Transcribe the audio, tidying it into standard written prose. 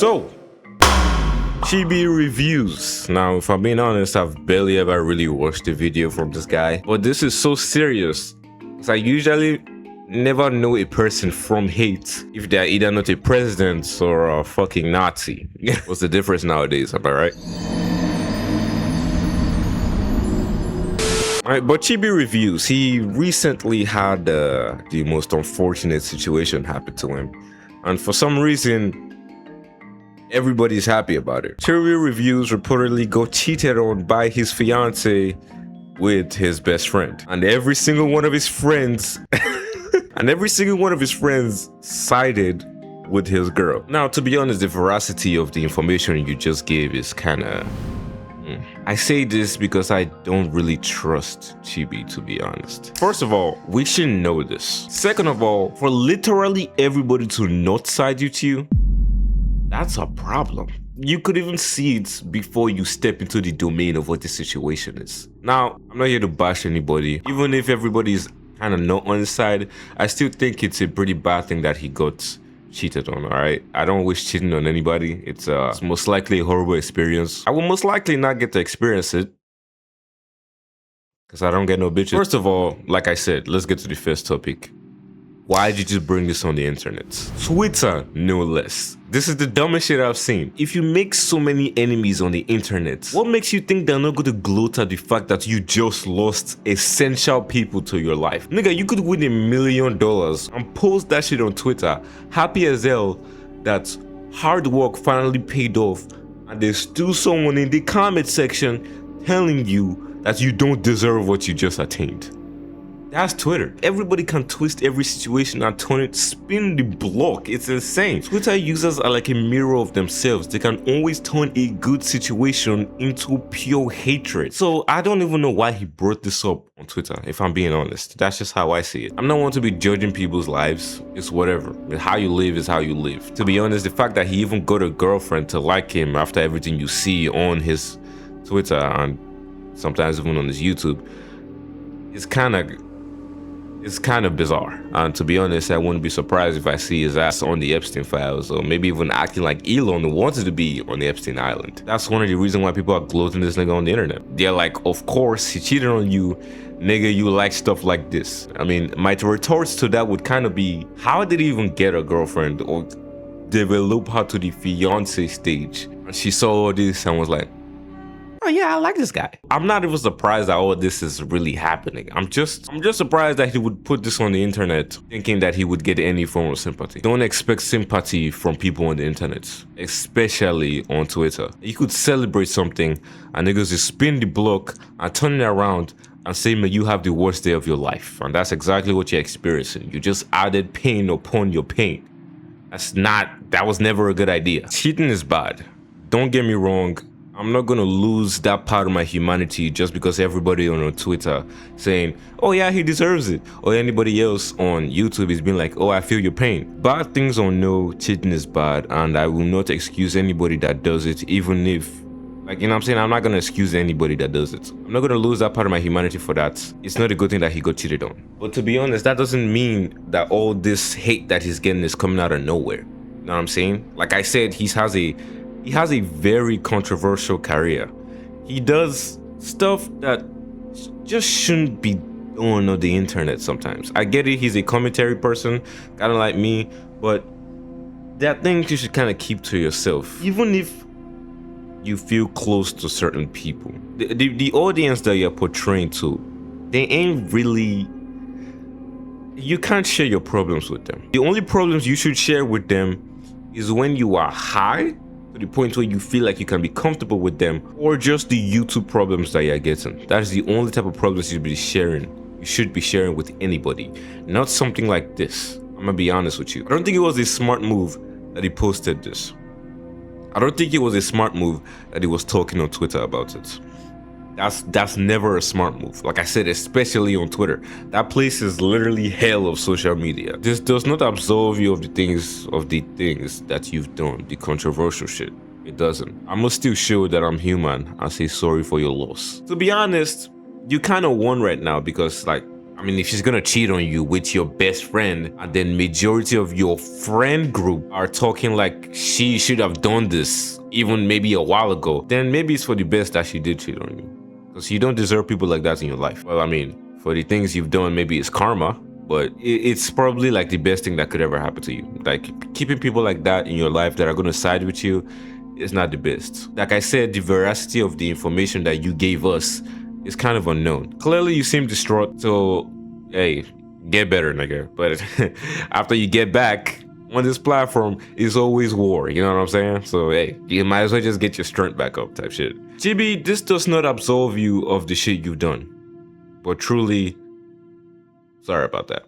So, Chibi Reviews. Now, if I'm being honest, I've barely ever really watched a video from this guy. But this is so serious, because I usually never know a person from hate if they're either not a president or a fucking Nazi. What's the difference nowadays, am I right? Alright, but Chibi Reviews, he recently had the most unfortunate situation happen to him. And for some reason, everybody's happy about it. Chibi Reviews reportedly got cheated on by his fiance with his best friend. And every single one of his friends sided with his girl. Now, to be honest, the veracity of the information you just gave is kind of... I say this because I don't really trust Chibi, to be honest. First of all, we should know this. Second of all, for literally everybody to not side with you, that's a problem. You could even see it before you step into the domain of what the situation is. Now, I'm not here to bash anybody. Even if everybody's kind of not on his side, I still think it's a pretty bad thing that he got cheated on, alright? I don't wish cheating on anybody. It's most likely a horrible experience. I will most likely not get to experience it, because I don't get no bitches. First of all, like I said, let's get to the first topic. Why did you just bring this on the internet? Twitter, no less. This is the dumbest shit I've seen. If you make so many enemies on the internet, what makes you think they're not going to gloat at the fact that you just lost essential people to your life? Nigga, you could win $1 million and post that shit on Twitter, happy as hell that hard work finally paid off, and there's still someone in the comment section telling you that you don't deserve what you just attained. That's Twitter. Everybody can twist every situation and turn it, spin the block. It's insane. Twitter users are like a mirror of themselves. They can always turn a good situation into pure hatred. So I don't even know why he brought this up on Twitter, if I'm being honest. That's just how I see it. I'm not one to be judging people's lives. It's whatever. How you live is how you live. To be honest, the fact that he even got a girlfriend to like him after everything you see on his Twitter and sometimes even on his YouTube is it's kind of bizarre. And to be honest, I wouldn't be surprised if I see his ass on the Epstein files, or maybe even acting like Elon wanted to be on the Epstein Island. That's one of the reasons why people are gloating this nigga on the internet. They're like, of course, he cheated on you, nigga, you like stuff like this. I mean, my retorts to that would kind of be, how did he even get a girlfriend or develop her to the fiance stage? And she saw all this and was like, oh yeah, I like this guy. I'm not even surprised that all this is really happening. I'm just surprised that he would put this on the internet thinking that he would get any form of sympathy. Don't expect sympathy from people on the internet, especially on Twitter. You could celebrate something and niggas just spin the block and turn it around and say, man, you have the worst day of your life. And that's exactly what you're experiencing. You just added pain upon your pain. That was never a good idea. Cheating is bad. Don't get me wrong. I'm not gonna lose that part of my humanity just because everybody on Twitter saying, oh yeah, he deserves it, or anybody else on YouTube is being like, oh, I feel your pain. Bad things or no, cheating is bad, and I will not excuse anybody that does it, even if, like, you know what I'm saying, I'm not gonna excuse anybody that does it. I'm not gonna lose that part of my humanity for that. It's not a good thing that he got cheated on. But to be honest, that doesn't mean that all this hate that he's getting is coming out of nowhere. You know what I'm saying? Like I said, he has a very controversial career. He does stuff that just shouldn't be done on the internet sometimes. I get it, he's a commentary person, kind of like me, but there are things you should kind of keep to yourself. Even if you feel close to certain people. The audience that you're portraying to, they ain't really... You can't share your problems with them. The only problems you should share with them is when you are high, to the point where you feel like you can be comfortable with them, or just the YouTube problems that you're getting. That is the only type of problems you should be sharing with anybody, not something like this. I'm gonna be honest with you. I don't think it was a smart move that he posted this. I don't think it was a smart move that he was talking on Twitter about it. That's never a smart move. Like I said, especially on Twitter. That place is literally hell of social media. This does not absolve you of the things that you've done, the controversial shit. It doesn't. I must still show that I'm human and say sorry for your loss. To be honest, you kind of won right now because, like, I mean, if she's gonna cheat on you with your best friend, and then majority of your friend group are talking like she should have done this even maybe a while ago, then maybe it's for the best that she did cheat on you. Because you don't deserve people like that in your life. Well, I mean, for the things you've done, maybe it's karma, but it's probably like the best thing that could ever happen to you. Like, keeping people like that in your life that are gonna side with you is not the best. Like I said, the veracity of the information that you gave us is kind of unknown. Clearly you seem distraught, so hey, get better, nigga. But after you get back on this platform, it's always war, you know what I'm saying? So hey, you might as well just get your strength back up type shit. Chibi, this does not absolve you of the shit you've done, but truly sorry about that.